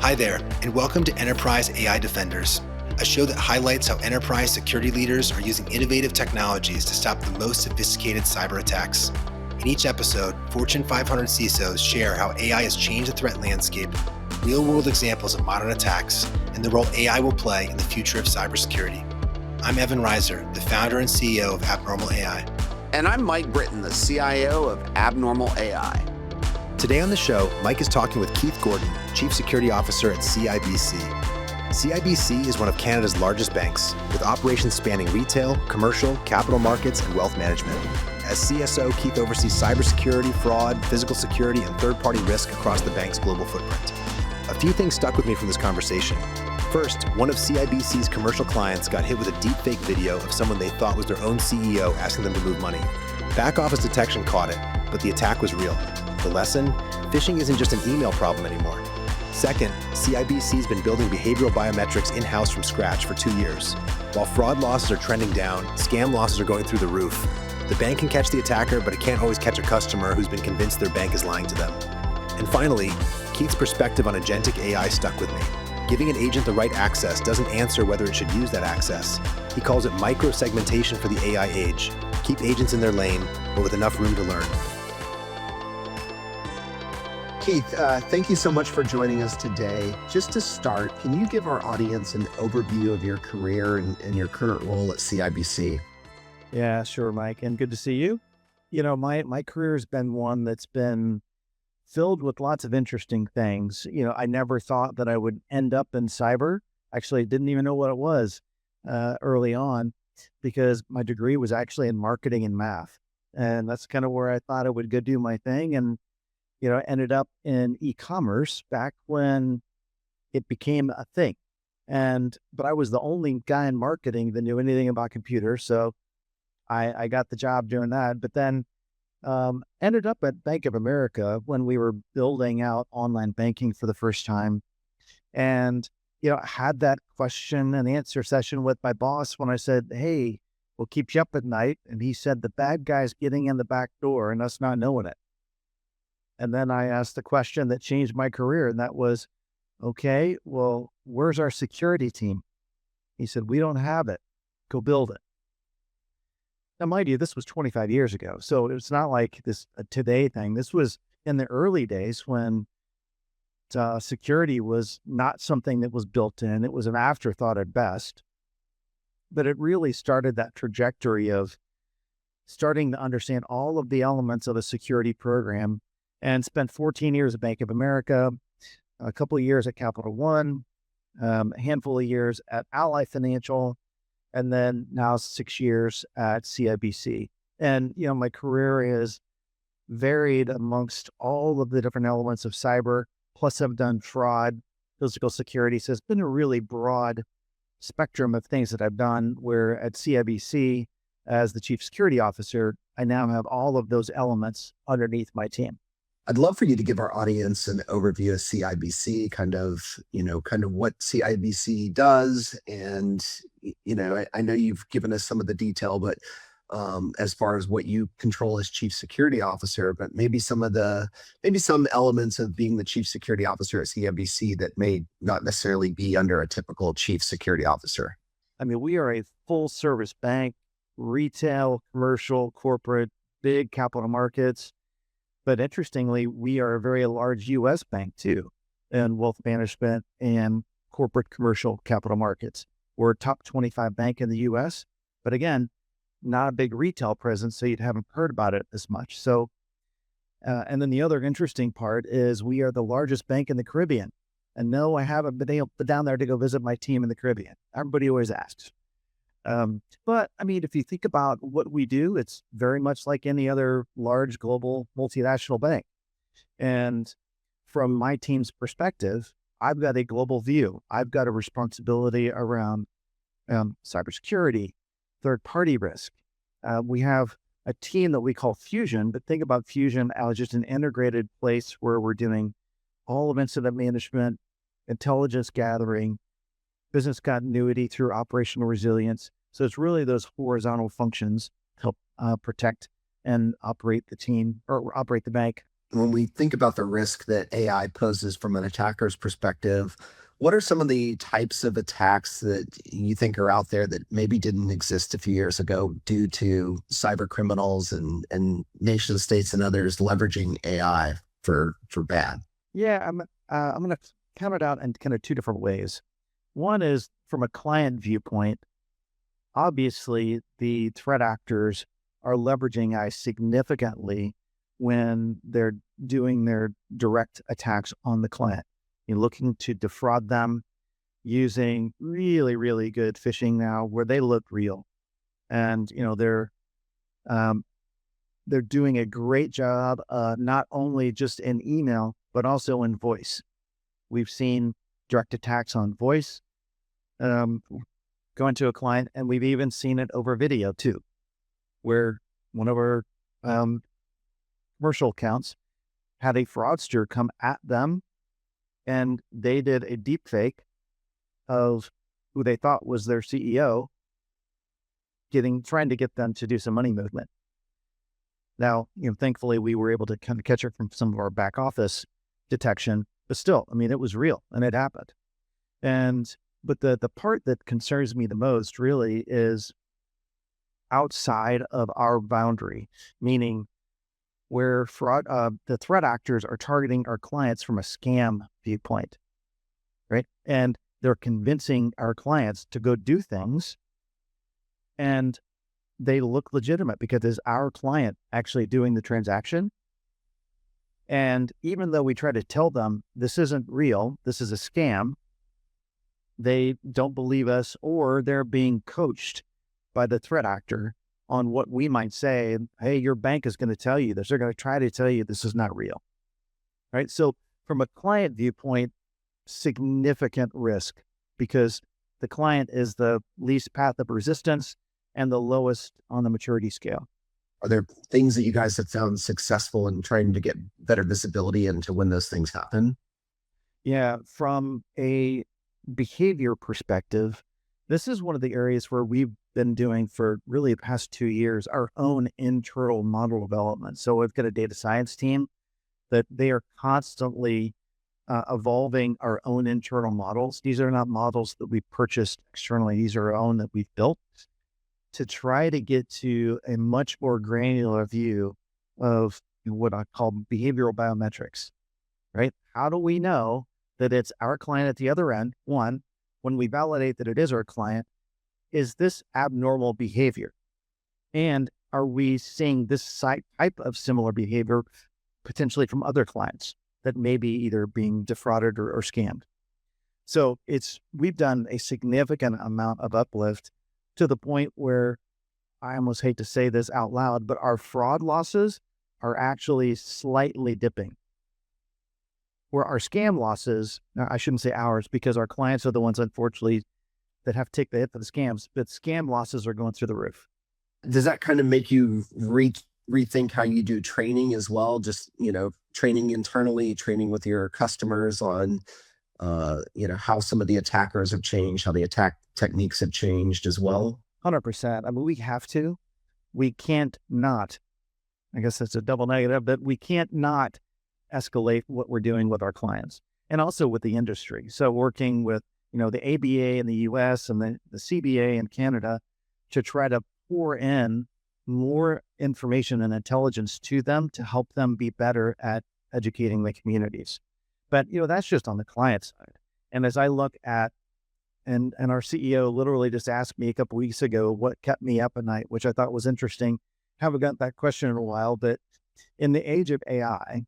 Hi there, and welcome to Enterprise AI Defenders, a show that highlights how enterprise security leaders are using innovative technologies to stop the most sophisticated cyber attacks. In each episode, Fortune 500 CISOs share how AI has changed the threat landscape, real-world examples of modern attacks, and the role AI will play in the future of cybersecurity. I'm Evan Reiser, the founder and CEO of Abnormal AI. And I'm Mike Britton, the CIO of Abnormal AI. Today on the show, Mike is talking with Keith Gordon, Chief Security Officer at CIBC. CIBC is one of Canada's largest banks, with operations spanning retail, commercial, capital markets, and wealth management. As CSO, Keith oversees cybersecurity, fraud, physical security, and third-party risk across the bank's global footprint. A few things stuck with me from this conversation. First, one of CIBC's commercial clients got hit with a deepfake video of someone they thought was their own CEO asking them to move money. Back office detection caught it, but the attack was real. The lesson? Phishing isn't just an email problem anymore. Second, CIBC's been building behavioral biometrics in-house from scratch for 2 years. While fraud losses are trending down, scam losses are going through the roof. The bank can catch the attacker, but it can't always catch a customer who's been convinced their bank is lying to them. And finally, Keith's perspective on agentic AI stuck with me. Giving an agent the right access doesn't answer whether it should use that access. He calls it micro-segmentation for the AI age. Keep agents in their lane, but with enough room to learn. Keith, thank you so much for joining us today. Just to start, can you give our audience an overview of your career and your current role at CIBC? Yeah, sure, Mike, and good to see you. You know, my career has been one that's been filled with lots of interesting things. You know, I never thought that I would end up in cyber. Actually, I didn't even know what it was early on, because my degree was actually in marketing and math. And that's kind of where I thought I would go do my thing. And you know, ended up in e-commerce back when it became a thing. But I was the only guy in marketing that knew anything about computers. So I got the job doing that, but then ended up at Bank of America when we were building out online banking for the first time. And, you know, I had that question and answer session with my boss when I said, hey, what keeps you up at night? And he said, the bad guy's getting in the back door and us not knowing it. And then I asked the question that changed my career, and that was, okay, well, where's our security team? He said, we don't have it. Go build it. Now, mind you, this was 25 years ago. So it's not like this a today thing. This was in the early days when security was not something that was built in. It was an afterthought at best. But it really started that trajectory of starting to understand all of the elements of a security program, and spent 14 years at Bank of America, a couple of years at Capital One, a handful of years at Ally Financial, and then now 6 years at CIBC. And, you know, my career is varied amongst all of the different elements of cyber, plus I've done fraud, physical security. So it's been a really broad spectrum of things that I've done, where at CIBC, as the Chief Security Officer, I now have all of those elements underneath my team. I'd love for you to give our audience an overview of CIBC, kind of what CIBC does. And, you know, I know you've given us some of the detail, but as far as what you control as Chief Security Officer, but maybe some elements of being the Chief Security Officer at CIBC that may not necessarily be under a typical Chief Security Officer. I mean, we are a full service bank, retail, commercial, corporate, big capital markets. But interestingly, we are a very large U.S. bank too, in wealth management and corporate commercial capital markets. We're a top 25 bank in the U.S., but again, not a big retail presence, so you haven't heard about it as much. So, and then the other interesting part is we are the largest bank in the Caribbean. And no, I haven't been able to down there to go visit my team in the Caribbean. Everybody always asks. But I mean, if you think about what we do, it's very much like any other large global multinational bank. And from my team's perspective, I've got a global view. I've got a responsibility around cybersecurity, third-party risk. We have a team that we call Fusion, but think about Fusion as just an integrated place where we're doing all of incident management, intelligence gathering, business continuity through operational resilience. So it's really those horizontal functions help protect and operate the team or operate the bank when we think about the risk that AI poses from an attacker's perspective, what are some of the types of attacks that you think are out there that maybe didn't exist a few years ago due to cyber criminals and nation states and others leveraging AI for bad? Yeah, I'm going to count it out in kind of two different ways. One is from a client viewpoint. Obviously, the threat actors are leveraging AI significantly when they're doing their direct attacks on the client. You're looking to defraud them using really, really good phishing now where they look real. And, um, they're doing a great job, not only just in email, but also in voice. We've seen direct attacks on voice, um, going to a client, and we've even seen it over video too, where one of our um, commercial accounts had a fraudster come at them, and they did a deep fake of who they thought was their CEO, trying to get them to do some money movement. Now, thankfully we were able to kind of catch it from some of our back office detection, but still, I mean, it was real and it happened. But the part that concerns me the most really is outside of our boundary, meaning where the threat actors are targeting our clients from a scam viewpoint, right? And they're convincing our clients to go do things, and they look legitimate because it's our client actually doing the transaction. And even though we try to tell them this isn't real, this is a scam, they don't believe us, or they're being coached by the threat actor on what we might say. Hey, your bank is going to tell you this. They're going to try to tell you this is not real, right? So from a client viewpoint, significant risk because the client is the least path of resistance and the lowest on the maturity scale. Are there things that you guys have found successful in trying to get better visibility into when those things happen? Yeah, from a behavior perspective, this is one of the areas where we've been doing for really the past 2 years, our own internal model development. So we've got a data science team that they are constantly evolving our own internal models. These are not models that we purchased externally. These are our own that we've built to try to get to a much more granular view of what I call behavioral biometrics, right? How do we know that it's our client at the other end? One, when we validate that it is our client, is this abnormal behavior? And are we seeing this type of similar behavior potentially from other clients that may be either being defrauded or scammed? So we've done a significant amount of uplift to the point where I almost hate to say this out loud, but our fraud losses are actually slightly dipping. Where our scam losses, I shouldn't say ours because our clients are the ones, unfortunately, that have to take the hit for the scams, but scam losses are going through the roof. Does that kind of make you rethink how you do training as well? Just, training internally, training with your customers on, how some of the attackers have changed, how the attack techniques have changed as well? 100%. I mean, we have to. We can't not. I guess that's a double negative, but we can't not escalate what we're doing with our clients and also with the industry. So working with, the ABA in the US and the CBA in Canada to try to pour in more information and intelligence to them to help them be better at educating the communities. But, that's just on the client side. And as I look at, and our CEO literally just asked me a couple weeks ago, what kept me up at night, which I thought was interesting. Haven't got that question in a while, but in the age of AI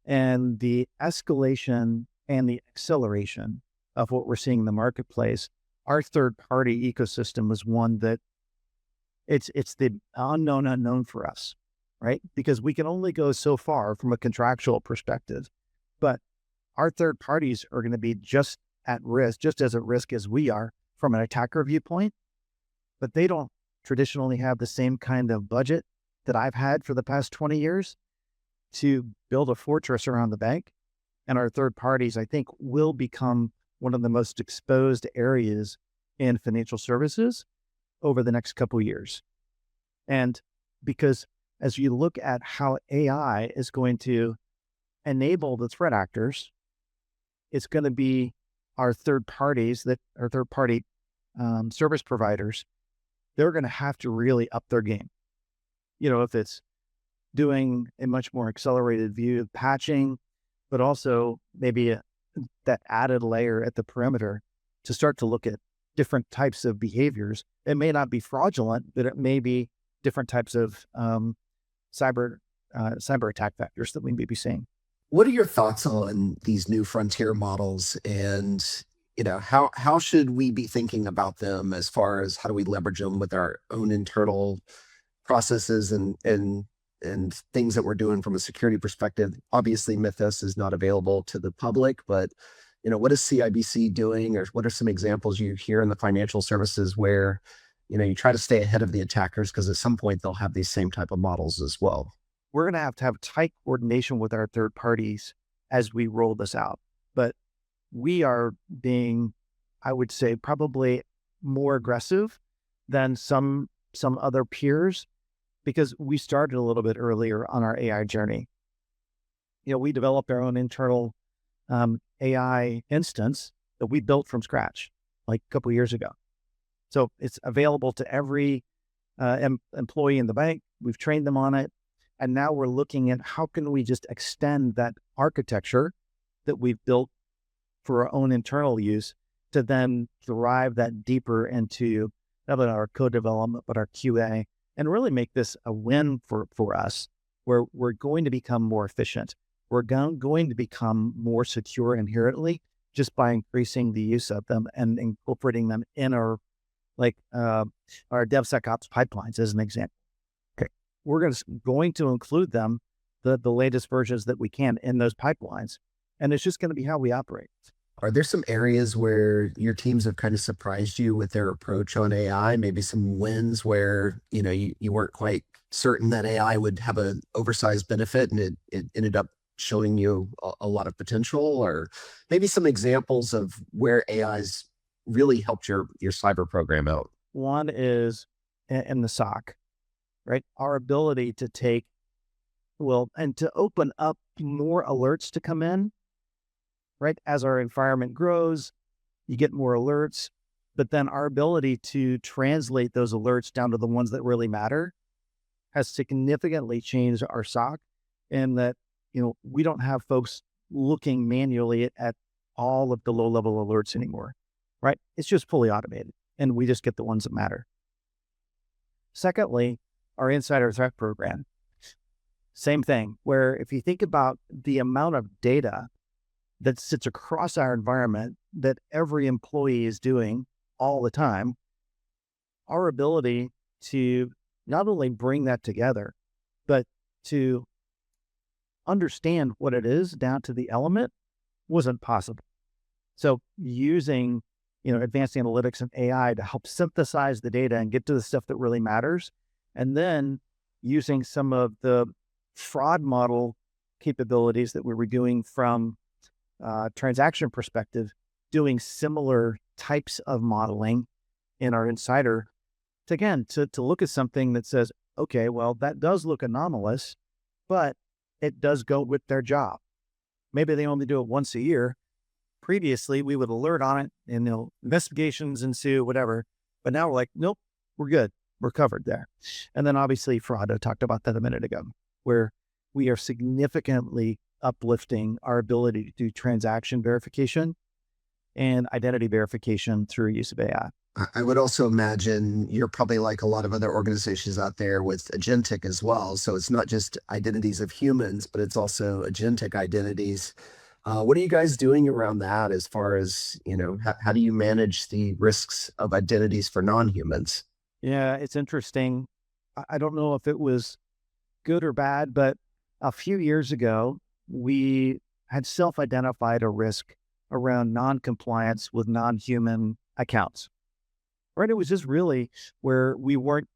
and the escalation and the acceleration of what we're seeing in the marketplace, our third party ecosystem is one that it's the unknown for us, right? Because we can only go so far from a contractual perspective, but our third parties are going to be just as at risk as we are from an attacker viewpoint, but they don't traditionally have the same kind of budget that I've had for the past 20 years to build a fortress around the bank. And our third parties, I think, will become one of the most exposed areas in financial services over the next couple of years. And because as you look at how AI is going to enable the threat actors, it's going to be our third parties that are third party service providers. They're going to have to really up their game. If it's doing a much more accelerated view of patching, but also maybe that added layer at the perimeter to start to look at different types of behaviors. It may not be fraudulent, but it may be different types of cyber attack vectors that we may be seeing. What are your thoughts on these new frontier models, and how should we be thinking about them as far as how do we leverage them with our own internal processes and things that we're doing from a security perspective? Obviously, Mythos is not available to the public, but what is CIBC doing, or what are some examples you hear in the financial services where you try to stay ahead of the attackers, because at some point they'll have these same type of models as well? We're going to have tight coordination with our third parties as we roll this out. But we are being, I would say, probably more aggressive than some other peers, because we started a little bit earlier on our AI journey. We developed our own internal AI instance that we built from scratch like a couple of years ago. So it's available to every employee in the bank. We've trained them on it. And now we're looking at how can we just extend that architecture that we've built for our own internal use to then drive that deeper into not only our code development, but our QA, and really make this a win for us, where we're going to become more efficient. We're going to become more secure inherently just by increasing the use of them and incorporating them in our DevSecOps pipelines, as an example. We're going to include them, the latest versions that we can, in those pipelines. And it's just going to be how we operate. Are there some areas where your teams have kind of surprised you with their approach on AI? Maybe some wins where, you weren't quite certain that AI would have an oversized benefit and it ended up showing you a lot of potential, or maybe some examples of where AI's really helped your cyber program out? One is in the SOC. Right? Our ability to and to open up more alerts to come in, right? As our environment grows, you get more alerts, but then our ability to translate those alerts down to the ones that really matter has significantly changed our SOC, in that, we don't have folks looking manually at all of the low-level alerts anymore, right? It's just fully automated, and we just get the ones that matter. Secondly, our insider threat program. Same thing, where if you think about the amount of data that sits across our environment that every employee is doing all the time, our ability to not only bring that together, but to understand what it is down to the element wasn't possible. So using, advanced analytics and AI to help synthesize the data and get to the stuff that really matters, and then using some of the fraud model capabilities that we were doing from transaction perspective, doing similar types of modeling in our insider to look at something that says, okay, well, that does look anomalous, but it does go with their job. Maybe they only do it once a year. Previously, we would alert on it and investigations ensue, whatever. But now we're like, nope, we're good. We're covered there. And then obviously fraud, I talked about that a minute ago, where we are significantly uplifting our ability to do transaction verification and identity verification through use of AI. I would also imagine you're probably like a lot of other organizations out there with agentic as well. So it's not just identities of humans, but it's also agentic identities. What are you guys doing around that as far as, how do you manage the risks of identities for non-humans? Yeah, it's interesting. I don't know if it was good or bad, but a few years ago, we had self-identified a risk around non-compliance with non-human accounts. Right? It was just really where we weren't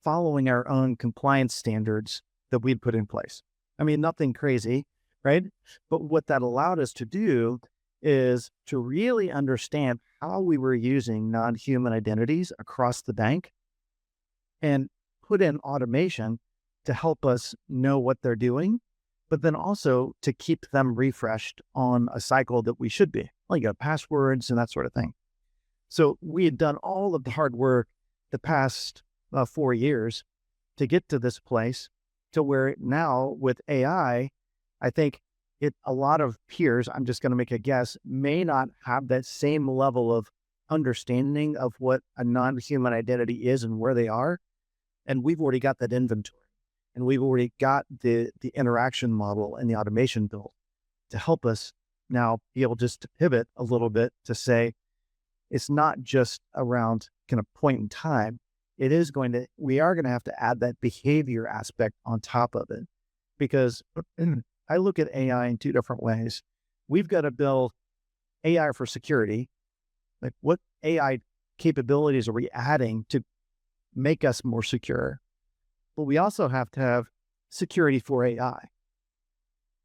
following our own compliance standards that we'd put in place. I mean, nothing crazy, right? But what that allowed us to do is to really understand how we were using non-human identities across the bank and put in automation to help us know what they're doing, but then also to keep them refreshed on a cycle that we should be, like passwords and that sort of thing. So we had done all of the hard work the past 4 years to get to this place to where now with AI, I think a lot of peers, I'm just going to make a guess, may not have that same level of understanding of what a non-human identity is and where they are. And we've already got that inventory, and we've already got the interaction model and the automation built to help us now be able just to pivot a little bit to say, it's not just around kind of point in time. We are going to have to add that behavior aspect on top of it, because I look at AI in two different ways. We've got to build AI for security. Like, what AI capabilities are we adding to make us more secure? But we also have to have security for AI.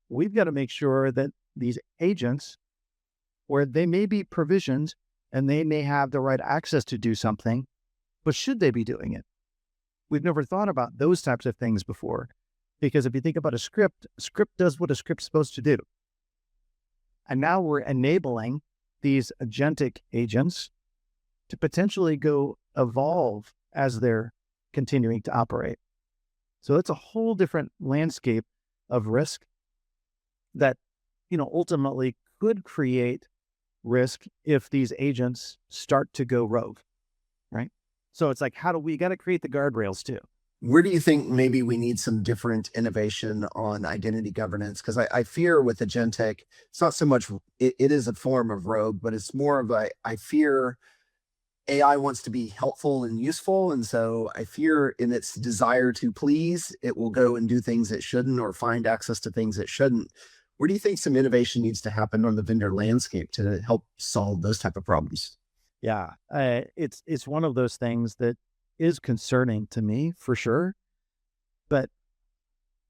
We've got to make sure that these agents, where they may be provisioned and they may have the right access to do something, but should they be doing it? We've never thought about those types of things before, because if you think about a script does what a script's supposed to do. And now we're enabling these agentic agents to potentially go evolve as they're continuing to operate. So it's a whole different landscape of risk that, ultimately could create risk if these agents start to go rogue, right? So it's like, we got to create the guardrails too. Where do you think maybe we need some different innovation on identity governance? Because I fear with agentic, it's not so much, it is a form of rogue, but it's more of I fear AI wants to be helpful and useful. And so I fear in its desire to please, it will go and do things it shouldn't or find access to things it shouldn't. Where do you think some innovation needs to happen on the vendor landscape to help solve those type of problems? Yeah, it's one of those things that is concerning to me for sure. But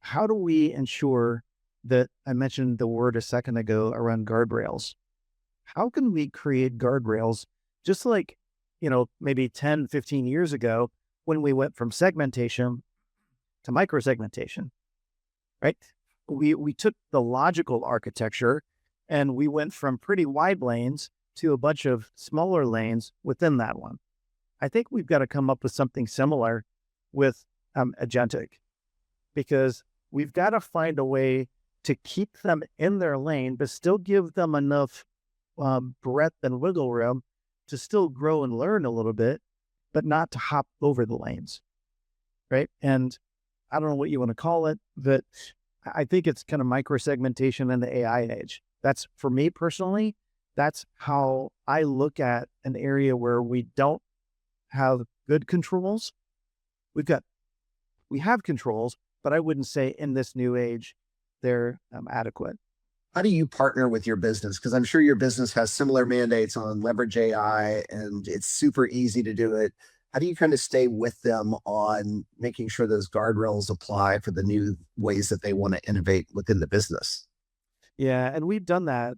how do we ensure that, I mentioned the word a second ago around guardrails? How can we create guardrails just like, maybe 10, 15 years ago when we went from segmentation to micro-segmentation, right? We took the logical architecture and we went from pretty wide lanes to a bunch of smaller lanes within that one. I think we've got to come up with something similar with agentic, because we've got to find a way to keep them in their lane, but still give them enough breadth and wiggle room to still grow and learn a little bit, but not to hop over the lanes, right? And I don't know what you want to call it, but I think it's kind of micro-segmentation in the AI age. That's, for me personally, that's how I look at an area where we don't have good controls. We have controls, but I wouldn't say in this new age they're adequate. How do you partner with your business? Because I'm sure your business has similar mandates on leverage AI and it's super easy to do it. How do you kind of stay with them on making sure those guardrails apply for the new ways that they want to innovate within the business? Yeah, and we've done that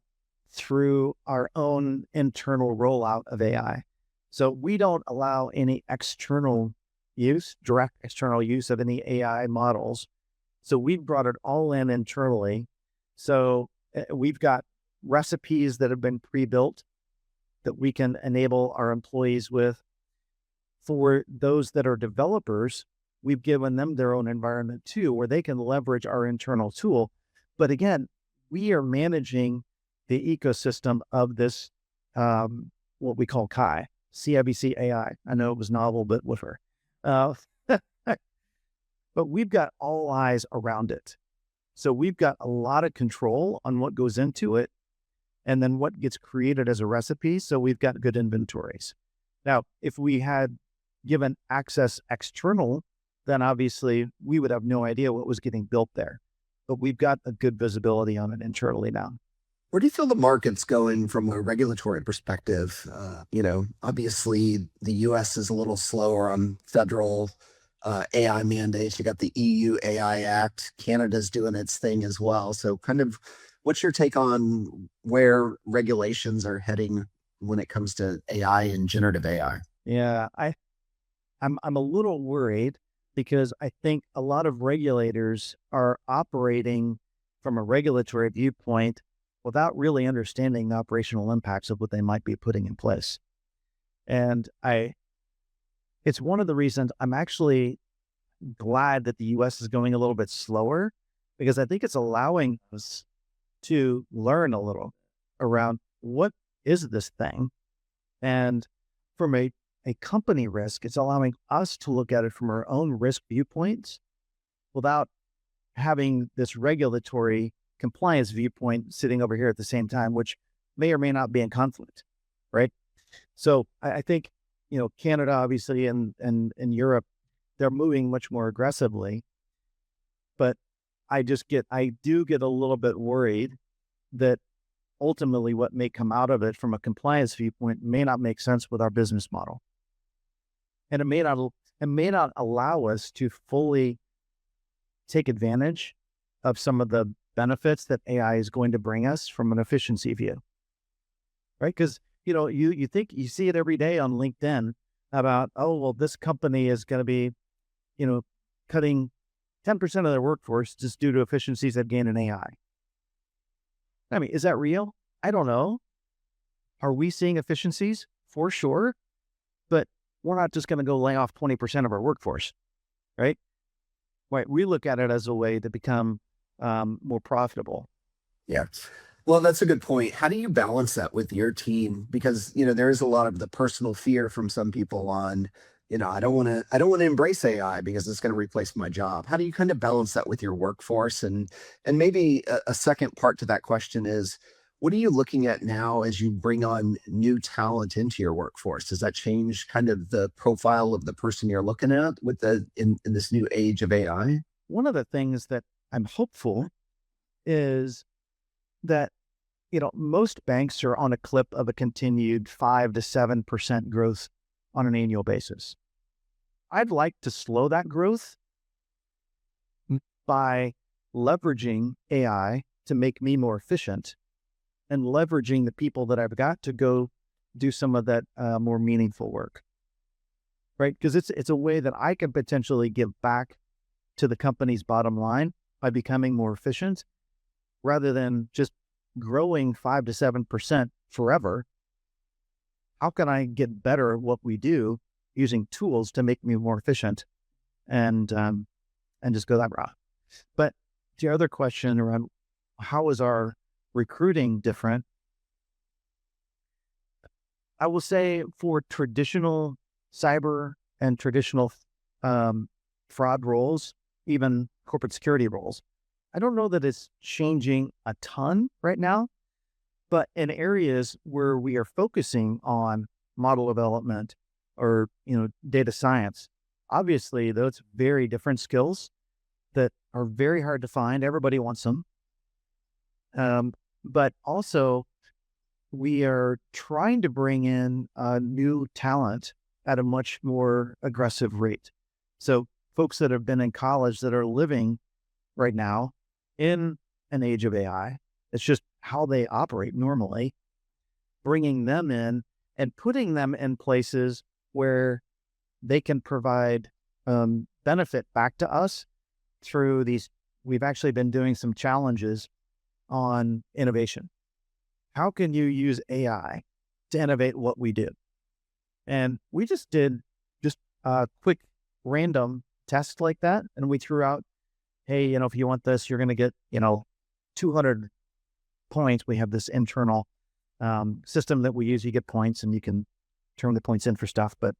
through our own internal rollout of AI. So we don't allow any direct external use of any AI models. So we've brought it all in internally. So we've got recipes that have been pre-built that we can enable our employees with. For those that are developers, we've given them their own environment too, where they can leverage our internal tool. But again, we are managing the ecosystem of this, what we call CIBC AI. I know it was novel, but whatever. But we've got all eyes around it. So we've got a lot of control on what goes into it and then what gets created as a recipe. So we've got good inventories. Now, if we had given access external, then obviously we would have no idea what was getting built there. But we've got a good visibility on it internally now. Where do you feel the market's going from a regulatory perspective? Obviously the US is a little slower on federal AI mandates. You got the EU AI Act. Canada's doing its thing as well. So kind of what's your take on where regulations are heading when it comes to AI and generative AI? Yeah, I'm a little worried because I think a lot of regulators are operating from a regulatory viewpoint without really understanding the operational impacts of what they might be putting in place. And it's one of the reasons I'm actually glad that the US is going a little bit slower, because I think it's allowing us to learn a little around what is this thing. And from a company risk, it's allowing us to look at it from our own risk viewpoints without having this regulatory compliance viewpoint sitting over here at the same time, which may or may not be in conflict, right? So I think, Canada, obviously, and Europe, they're moving much more aggressively, but I do get a little bit worried that ultimately what may come out of it from a compliance viewpoint may not make sense with our business model. And it may not allow us to fully take advantage of some of the benefits that AI is going to bring us from an efficiency view, right? Because, you see it every day on LinkedIn about, oh, well, this company is going to be, cutting 10% of their workforce just due to efficiencies that gain in AI. I mean, is that real? I don't know. Are we seeing efficiencies? For sure. But we're not just going to go lay off 20% of our workforce, right? Right. We look at it as a way to become more profitable. Yeah. Well, that's a good point. How do you balance that with your team? Because, there is a lot of the personal fear from some people on, I don't want to embrace AI because it's going to replace my job. How do you kind of balance that with your workforce? And maybe a second part to that question is, what are you looking at now as you bring on new talent into your workforce? Does that change kind of the profile of the person you're looking at with in this new age of AI? One of the things that I'm hopeful is that, most banks are on a clip of a continued 5 to 7% growth on an annual basis. I'd like to slow that growth by leveraging AI to make me more efficient and leveraging the people that I've got to go do some of that more meaningful work, right? Because it's a way that I can potentially give back to the company's bottom line by becoming more efficient, rather than just growing 5 to 7% forever. How can I get better at what we do using tools to make me more efficient, and just go that route? But to your other question around how is our recruiting different, I will say for traditional cyber and traditional fraud roles, even corporate security roles, I don't know that it's changing a ton right now, but in areas where we are focusing on model development or, data science, obviously those very different skills that are very hard to find. Everybody wants them. But also we are trying to bring in new talent at a much more aggressive rate. So folks that have been in college that are living right now in an age of AI, it's just how they operate normally, bringing them in and putting them in places where they can provide benefit back to us through these. We've actually been doing some challenges on innovation. How can you use AI to innovate what we do? And we just did a quick random test like that. And we threw out, hey, if you want this, you're going to get, 200 points. We have this internal system that we use. You get points and you can turn the points in for stuff. But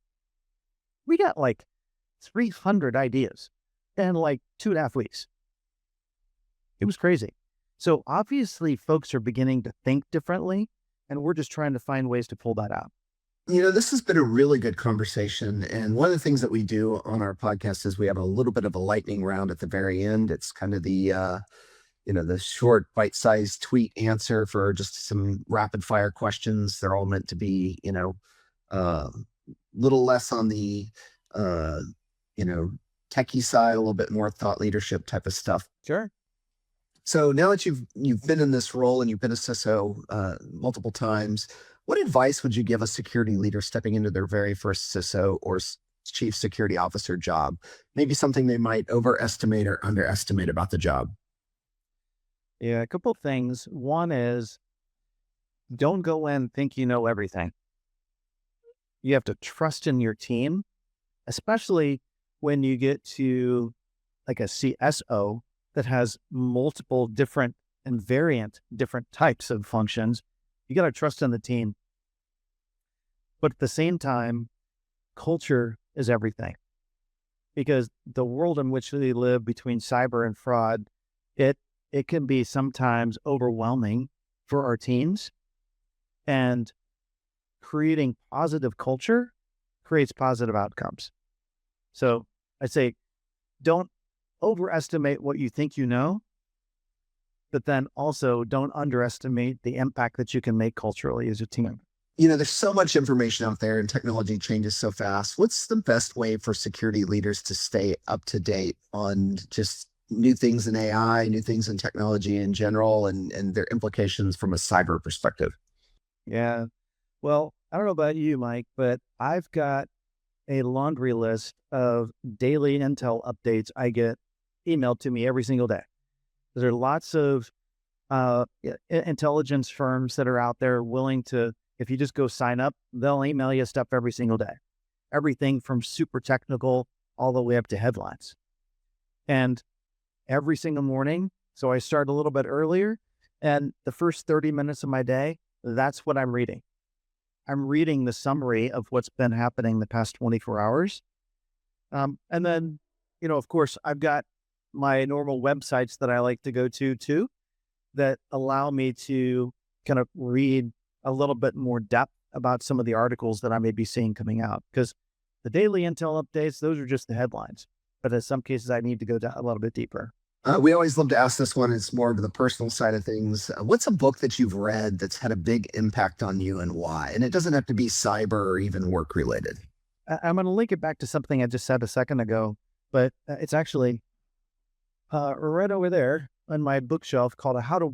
we got like 300 ideas in like 2.5 weeks. It was crazy. So obviously folks are beginning to think differently, and we're just trying to find ways to pull that out. This has been a really good conversation. And one of the things that we do on our podcast is we have a little bit of a lightning round at the very end. It's kind of the short bite-sized tweet answer for just some rapid fire questions. They're all meant to be, little less on the, techie side, a little bit more thought leadership type of stuff. Sure. So now that you've been in this role and you've been a CISO multiple times, what advice would you give a security leader stepping into their very first CISO or chief security officer job? Maybe something they might overestimate or underestimate about the job. Yeah, a couple things. One is don't go in think you know everything. You have to trust in your team, especially when you get to like a CSO that has multiple different and variant different types of functions. You got to trust in the team. But at the same time, culture is everything, because the world in which we live between cyber and fraud, it can be sometimes overwhelming for our teams, and creating positive culture creates positive outcomes. So I'd say don't overestimate what you think you know, but then also don't underestimate the impact that you can make culturally as a team. There's so much information out there and technology changes so fast. What's the best way for security leaders to stay up to date on just new things in AI, new things in technology in general, and their implications from a cyber perspective? Yeah. Well, I don't know about you, Mike, but I've got a laundry list of daily intel updates I get emailed to me every single day. There are lots of intelligence firms that are out there willing to, if you just go sign up, they'll email you stuff every single day. Everything from super technical all the way up to headlines. And every single morning, so I start a little bit earlier, and the first 30 minutes of my day, that's what I'm reading. I'm reading the summary of what's been happening the past 24 hours. And then, of course, I've got my normal websites that I like to go to too, that allow me to kind of read a little bit more depth about some of the articles that I may be seeing coming out. Because the daily intel updates, those are just the headlines. But in some cases, I need to go down a little bit deeper. We always love to ask this one. It's more of the personal side of things. What's a book that you've read that's had a big impact on you and why? And it doesn't have to be cyber or even work related. I'm going to link it back to something I just said a second ago, but it's actually right over there on my bookshelf called How to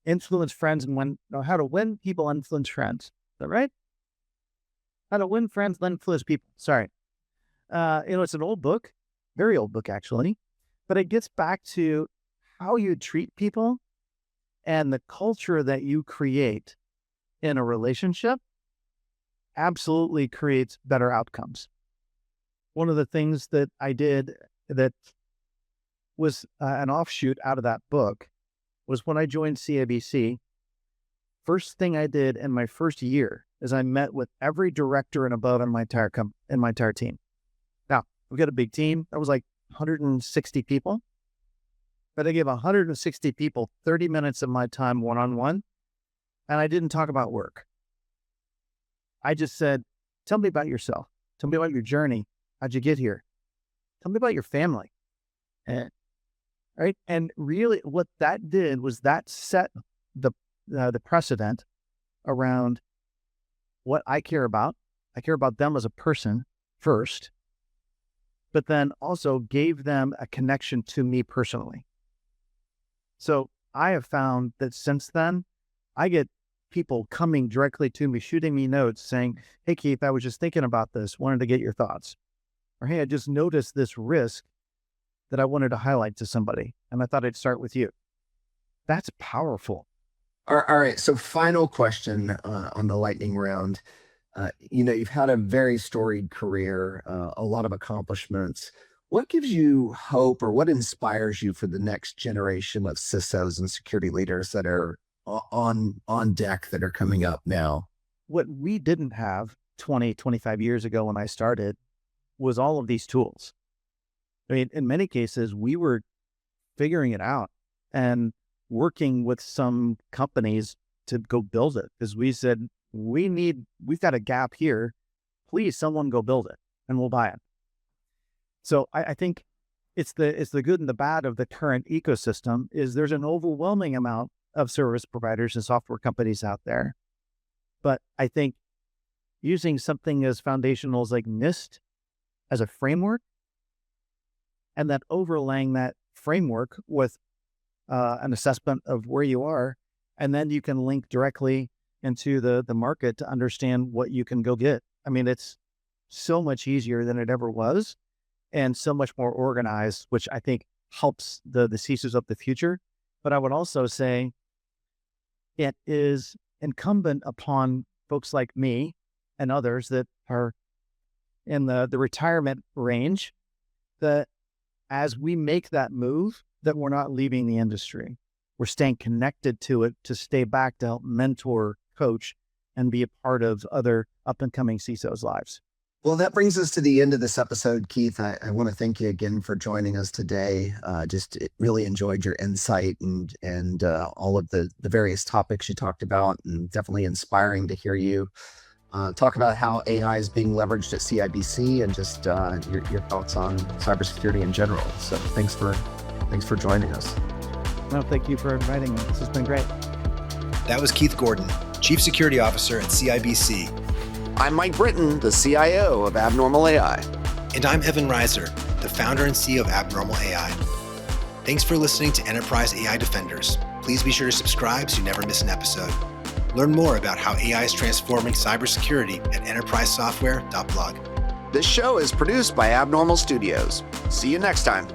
Influence Friends and How to Win People, Influence Friends. Is that right? How to Win Friends, then Influence People. Sorry. It's an old book. Very old book, actually, but it gets back to how you treat people and the culture that you create in a relationship absolutely creates better outcomes. One of the things that I did that was an offshoot out of that book was when I joined CIBC, first thing I did in my first year is I met with every director and above in my entire team. Now, we've got a big team. That was like 160 people. But I gave 160 people 30 minutes of my time one-on-one, and I didn't talk about work. I just said, tell me about yourself. Tell me about your journey. How'd you get here? Tell me about your family. Right? And really what that did was that set the precedent around what I care about. I care about them as a person first, but then also gave them a connection to me personally. So I have found that since then, I get people coming directly to me, shooting me notes saying, hey, Keith, I was just thinking about this, wanted to get your thoughts. Or, hey, I just noticed this risk that I wanted to highlight to somebody, and I thought I'd start with you. That's powerful. All right. So final question on the lightning round. You've had a very storied career, a lot of accomplishments. What gives you hope, or what inspires you for the next generation of CISOs and security leaders that are on deck that are coming up now? What we didn't have 20, 25 years ago when I started was all of these tools. I mean, in many cases, we were figuring it out and working with some companies to go build it, because we said, we've got a gap here. Please, someone go build it and we'll buy it. So I think it's the good and the bad of the current ecosystem is there's an overwhelming amount of service providers and software companies out there. But I think using something as foundational as like NIST as a framework, and then overlaying that framework with an assessment of where you are, and then you can link directly into the market to understand what you can go get. I mean, it's so much easier than it ever was, and so much more organized, which I think helps the CISOs of the future. But I would also say it is incumbent upon folks like me and others that are in the retirement range, that as we make that move, that we're not leaving the industry. We're staying connected to it, to stay back, to help mentor, coach, and be a part of other up-and-coming CISOs' lives. Well, that brings us to the end of this episode, Keith. I want to thank you again for joining us today. Really enjoyed your insight and all of the various topics you talked about, and definitely inspiring to hear you talk about how AI is being leveraged at CIBC and just your thoughts on cybersecurity in general. So thanks for joining us. No, thank you for inviting me. This has been great. That was Keith Gordon, Chief Security Officer at CIBC. I'm Mike Britton, the CIO of Abnormal AI. And I'm Evan Reiser, the founder and CEO of Abnormal AI. Thanks for listening to Enterprise AI Defenders. Please be sure to subscribe so you never miss an episode. Learn more about how AI is transforming cybersecurity at enterprisesoftware.blog. This show is produced by Abnormal Studios. See you next time.